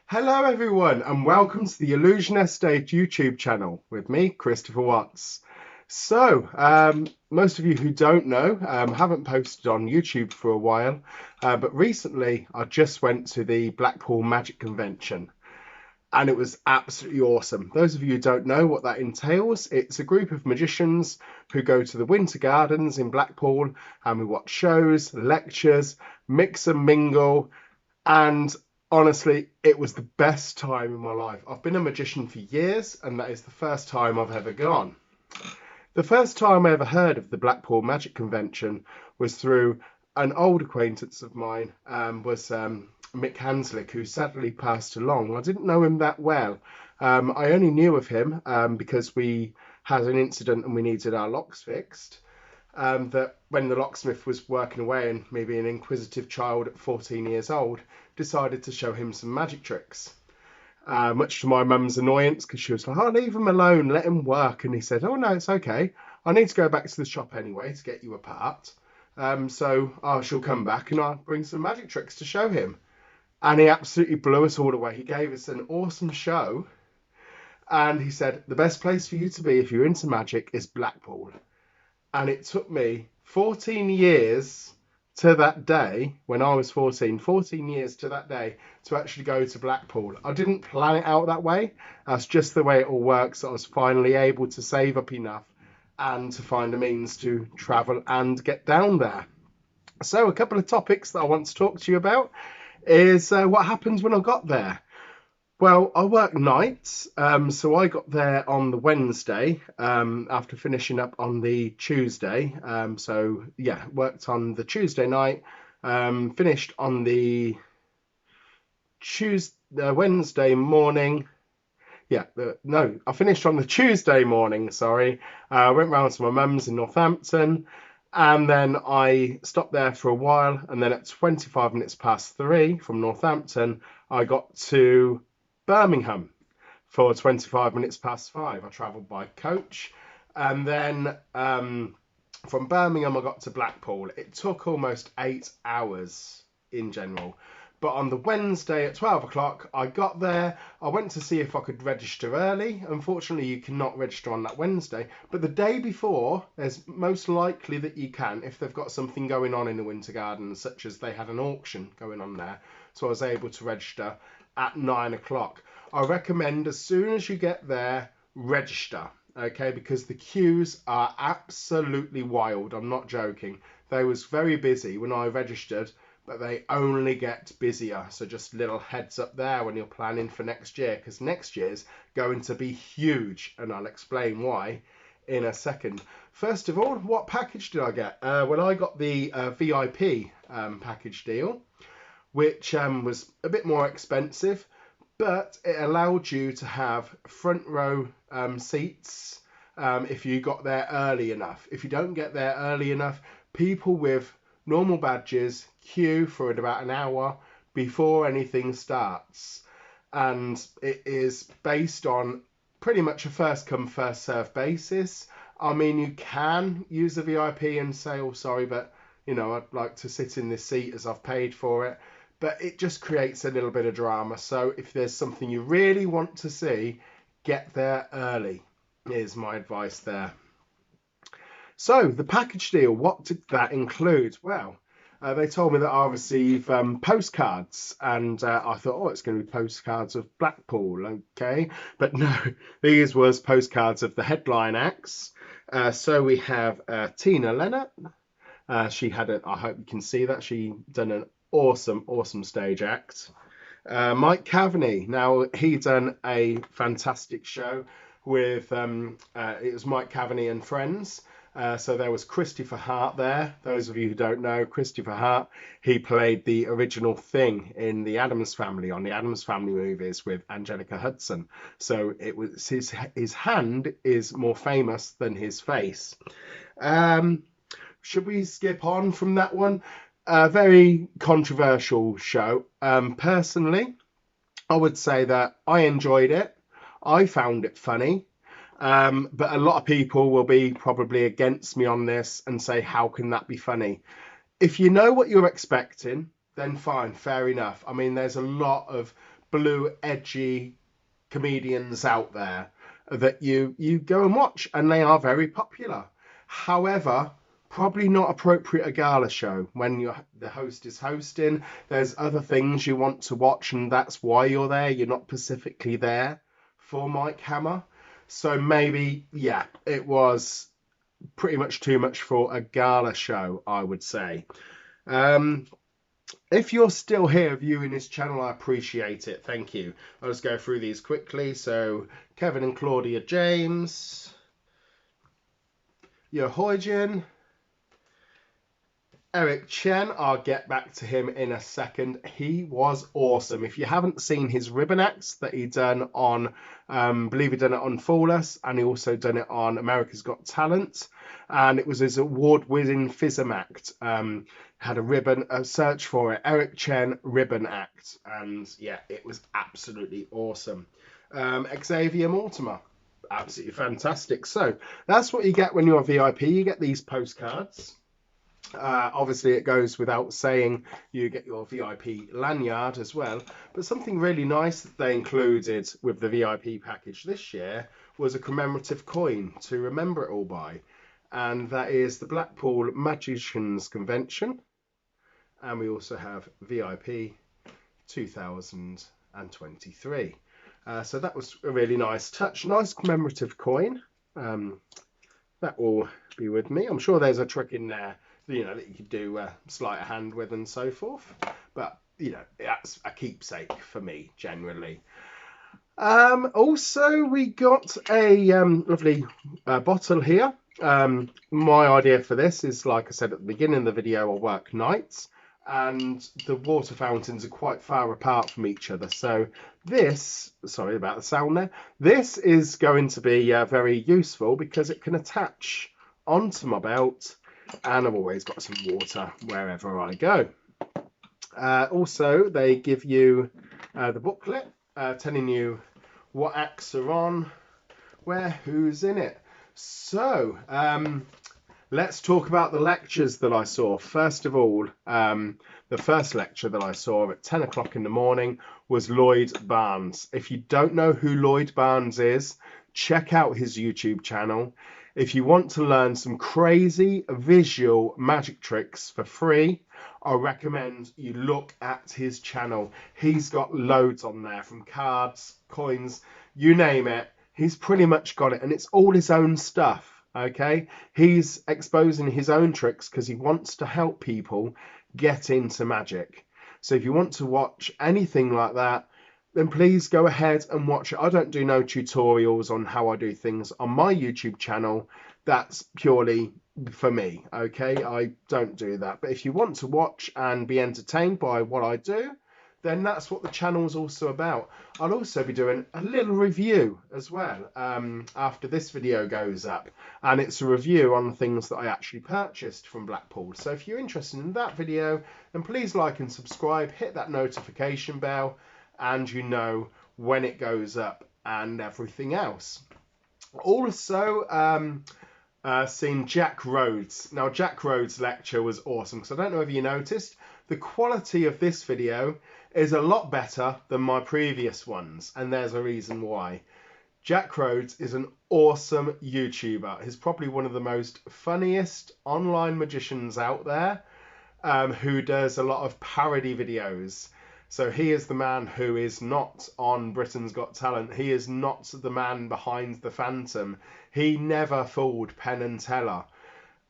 Hello everyone and welcome to the Illusion Estate YouTube channel with me, Christopher Watts. Most of you who don't know, haven't posted on YouTube for a while, but recently I just went to the Blackpool Magic Convention and it was absolutely awesome. Those of you who don't know what that entails, it's a group of magicians who go to the Winter Gardens in Blackpool and we watch shows, lectures, mix and mingle, and honestly, it was the best time in my life. I've been a magician for years, and that is the first time I've ever gone. The first time I ever heard of the Blackpool Magic Convention was through an old acquaintance of mine, Mick Hanslick, who sadly passed along. I didn't know him that well. I only knew of him because we had an incident and we needed our locks fixed. That when the locksmith was working away and maybe an inquisitive child at 14 years old decided to show him some magic tricks. Much to my mum's annoyance, because she was like, "Oh, leave him alone, let him work." And he said, "Oh no, it's okay. I need to go back to the shop anyway to get you a part. So I shall come back and I'll bring some magic tricks to show him." And he absolutely blew us all away. He gave us an awesome show. And he said, "The best place for you to be if you're into magic is Blackpool." And it took me 14 years to that day, when I was 14 years to that day, to actually go to Blackpool. I didn't plan it out that way. That's just the way it all works. I was finally able to save up enough and to find a means to travel and get down there. So a couple of topics that I want to talk to you about is what happened when I got there. Well, I work nights, so I got there on the Wednesday after finishing up on the Tuesday. Worked on the Tuesday night, finished on the Wednesday morning. I finished on the Tuesday morning. Sorry, went round to my mum's in Northampton, and then I stopped there for a while, and then at 25 minutes past 3 from Northampton, I got to Birmingham for 25 minutes past 5. I travelled by coach, and then from Birmingham I got to Blackpool. It took almost 8 hours in general. But on the Wednesday at 12 o'clock, I got there. I went to see if I could register early. Unfortunately, you cannot register on that Wednesday. But the day before, there's most likely that you can if they've got something going on in the Winter Gardens, such as they had an auction going on there. So I was able to register at 9 o'clock. I recommend as soon as you get there, register, okay, because the queues are absolutely wild. I'm not joking. They was very busy when I registered, but they only get busier. So just little heads up there when you're planning for next year, because next year's going to be huge, and I'll explain why in a second. First of all, what package did I get? Well, I got the VIP package deal, which was a bit more expensive, but it allowed you to have front row seats if you got there early enough. If you don't get there early enough, people with normal badges queue for about an hour before anything starts. And it is based on pretty much a first come, first serve basis. I mean, you can use the VIP and say, "Oh, sorry, but I'd like to sit in this seat as I've paid for it." But it just creates a little bit of drama. So if there's something you really want to see, get there early, is my advice there. So the package deal, what did that include? Well, they told me that I'll receive postcards, and I thought, oh, it's going to be postcards of Blackpool, okay? But no, these was postcards of the headline acts. So we have Tina Lennart. She had I hope you can see that, she done an awesome stage act. Mike Cavaney, now he done a fantastic show with it was Mike Cavaney and friends. So there was Christopher Hart there. Those of you who don't know, Christopher Hart, he played the original Thing in the Addams Family, on the Addams Family movies with Angelica Hudson. So it was his hand is more famous than his face. Should we skip on from that one? A very controversial show. Personally, I would say that I enjoyed it. I found it funny. But a lot of people will be probably against me on this and say, how can that be funny? If you know what you're expecting, then fine, fair enough. I mean, there's a lot of blue, edgy comedians out there that you go and watch, and they are very popular. However, probably not appropriate a gala show when the host is hosting. There's other things you want to watch, and that's why you're there. You're not specifically there for Mike Hammer. So maybe, yeah, it was pretty much too much for a gala show, I would say. If you're still here viewing this channel, I appreciate it. Thank you. I'll just go through these quickly. So, Kevin and Claudia James, Yohoijin, Eric Chen, I'll get back to him in a second. He was awesome. If you haven't seen his ribbon acts that he done on, believe he done it on Fool Us, and he also done it on America's Got Talent, and it was his award-winning FISM act. Had a ribbon, search for it, Eric Chen ribbon act, and yeah, it was absolutely awesome. Xavier Mortimer, absolutely fantastic. So that's what you get when you're a VIP. You get these postcards. Obviously, it goes without saying you get your VIP lanyard as well. But something really nice that they included with the VIP package this year was a commemorative coin to remember it all by. And that is the Blackpool Magicians Convention. And we also have VIP 2023. So that was a really nice touch. Nice commemorative coin. That will be with me. I'm sure there's a trick in there, you know, that you could do sleight of hand with and so forth. But, you know, that's a keepsake for me, generally. Also, we got a lovely bottle here. My idea for this is, like I said at the beginning of the video, I work nights, and the water fountains are quite far apart from each other. So this, sorry about the sound there, this is going to be very useful because it can attach onto my belt, and I've always got some water wherever I go. Also, they give you the booklet telling you what acts are on, where, who's in it. So, let's talk about the lectures that I saw. First of all, the first lecture that I saw at 10 o'clock in the morning was Lloyd Barnes. If you don't know who Lloyd Barnes is, check out his YouTube channel. If you want to learn some crazy visual magic tricks for free, I recommend you look at his channel. He's got loads on there, from cards, coins, you name it. He's pretty much got it, and it's all his own stuff. Okay, he's exposing his own tricks because he wants to help people get into magic. So if you want to watch anything like that, then please go ahead and watch it. I don't do no tutorials on how I do things on my YouTube channel. That's purely for me, okay? I don't do that. But if you want to watch and be entertained by what I do, then that's what the channel's also about. I'll also be doing a little review as well after this video goes up. And it's a review on the things that I actually purchased from Blackpool. So if you're interested in that video, then please like and subscribe, hit that notification bell, and you know when it goes up and everything else. Also, seen Jack Rhodes. Now, Jack Rhodes' lecture was awesome, because I don't know if you noticed, the quality of this video is a lot better than my previous ones, and there's a reason why. Jack Rhodes is an awesome YouTuber. He's probably one of the most funniest online magicians out there, who does a lot of parody videos. So he is the man who is not on Britain's Got Talent. He is not the man behind the Phantom. He never fooled Penn and Teller.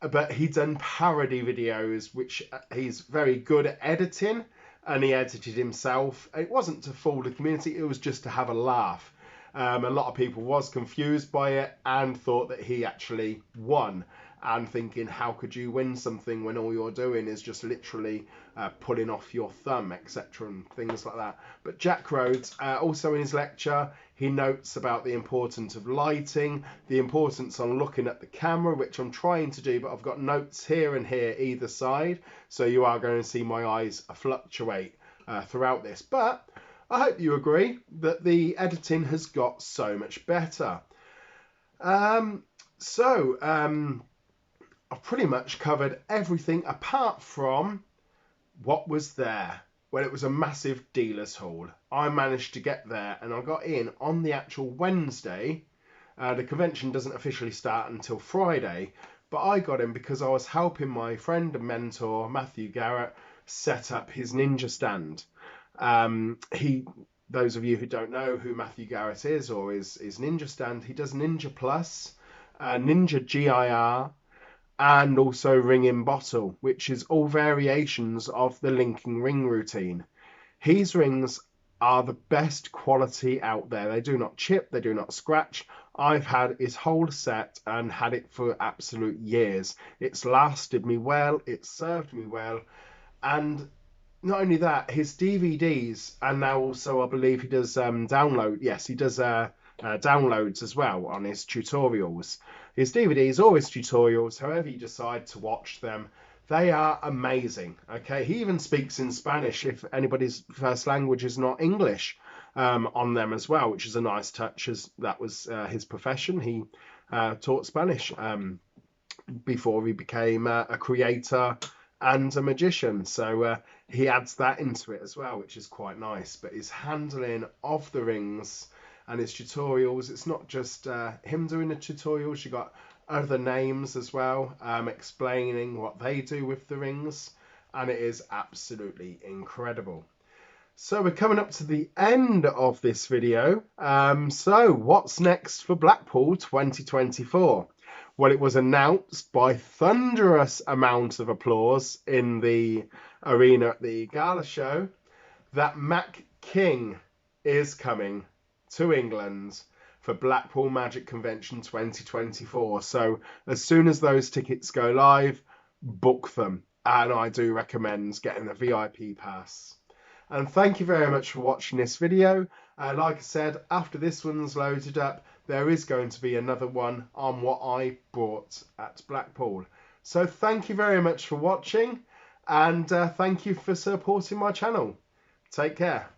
But he done parody videos, which he's very good at editing, and he edited himself. It wasn't to fool the community, it was just to have a laugh. A lot of people was confused by it and thought that he actually won, and thinking, how could you win something when all you're doing is just literally pulling off your thumb, etc., and things like that. But Jack Rhodes, also in his lecture, he notes about the importance of lighting, the importance on looking at the camera, which I'm trying to do, but I've got notes here and here either side, so you are going to see my eyes fluctuate throughout this. But I hope you agree that the editing has got so much better. I've pretty much covered everything apart from what was there. Well, it was a massive dealers hall. I managed to get there and I got in on the actual Wednesday. The convention doesn't officially start until Friday, but I got in because I was helping my friend and mentor Matthew Garrett set up his ninja stand. Those of you who don't know who Matthew Garrett is or his Ninja Stand, he does Ninja Plus, Ninja GIR, and also Ring in Bottle, which is all variations of the linking ring routine. His rings are the best quality out there. They do not chip, they do not scratch. I've had his whole set and had it for absolute years. It's lasted me well, it's served me well, and not only that, his DVDs, and now also I believe he does download. Yes, he does downloads as well on his tutorials. His DVDs or his tutorials, however you decide to watch them, they are amazing. Okay, he even speaks in Spanish if anybody's first language is not English on them as well, which is a nice touch, as that was his profession. He taught Spanish before he became a creator and a magician, so he adds that into it as well, which is quite nice. But his handling of the rings and his tutorials, it's not just him doing the tutorials, you got other names as well explaining what they do with the rings, and it is absolutely incredible. So we're coming up to the end of this video. So what's next for Blackpool 2024? Well, it was announced by thunderous amount of applause in the arena at the gala show that Mac King is coming to England for Blackpool Magic Convention 2024. So as soon as those tickets go live, book them. And I do recommend getting the VIP pass. And thank you very much for watching this video. Like I said, after this one's loaded up, there is going to be another one on what I bought at Blackpool. So thank you very much for watching, and thank you for supporting my channel. Take care.